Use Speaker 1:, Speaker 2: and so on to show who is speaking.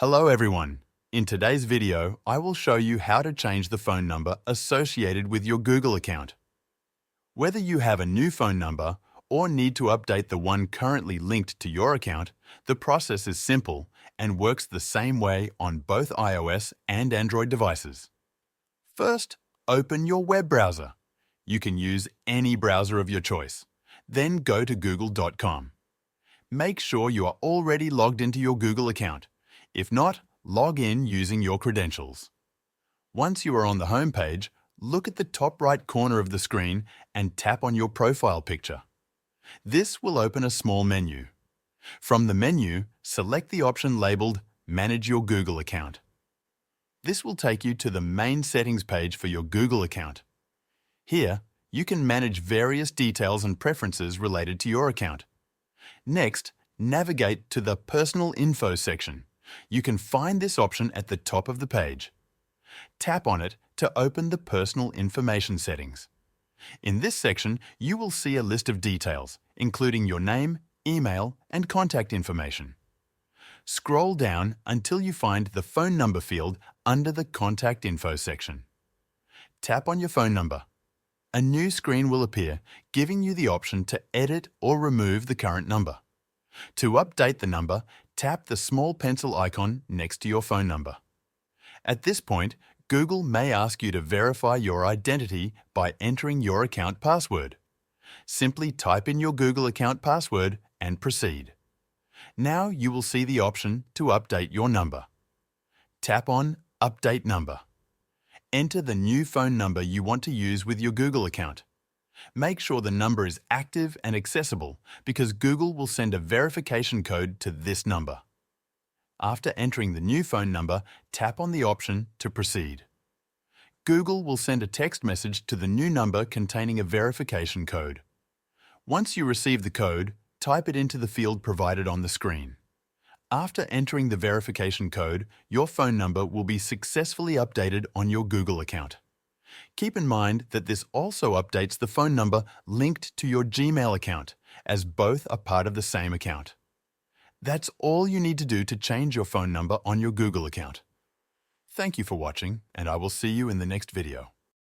Speaker 1: Hello everyone. In today's video, I will show you how to change the phone number associated with your Google account. Whether you have a new phone number or need to update the one currently linked to your account, the process is simple and works the same way on both iOS and Android devices. First, open your web browser. You can use any browser of your choice. Then go to google.com. Make sure you are already logged into your Google account. If not, log in using your credentials. Once you are on the home page, look at the top right corner of the screen and tap on your profile picture. This will open a small menu. From the menu, select the option labeled Manage Your Google Account. This will take you to the main settings page for your Google account. Here, you can manage various details and preferences related to your account. Next, navigate to the Personal Info section. You can find this option at the top of the page. Tap on it to open the Personal Information settings. In this section, you will see a list of details, including your name, email, and contact information. Scroll down until you find the phone number field under the Contact Info section. Tap on your phone number. A new screen will appear, giving you the option to edit or remove the current number. To update the number, tap the small pencil icon next to your phone number. At this point, Google may ask you to verify your identity by entering your account password. Simply type in your Google account password and proceed. Now you will see the option to update your number. Tap on Update Number. Enter the new phone number you want to use with your Google account. Make sure the number is active and accessible because Google will send a verification code to this number. After entering the new phone number, tap on the option to proceed. Google will send a text message to the new number containing a verification code. Once you receive the code, type it into the field provided on the screen. After entering the verification code, your phone number will be successfully updated on your Google account. Keep in mind that this also updates the phone number linked to your Gmail account, as both are part of the same account. That's all you need to do to change your phone number on your Google account. Thank you for watching, and I will see you in the next video.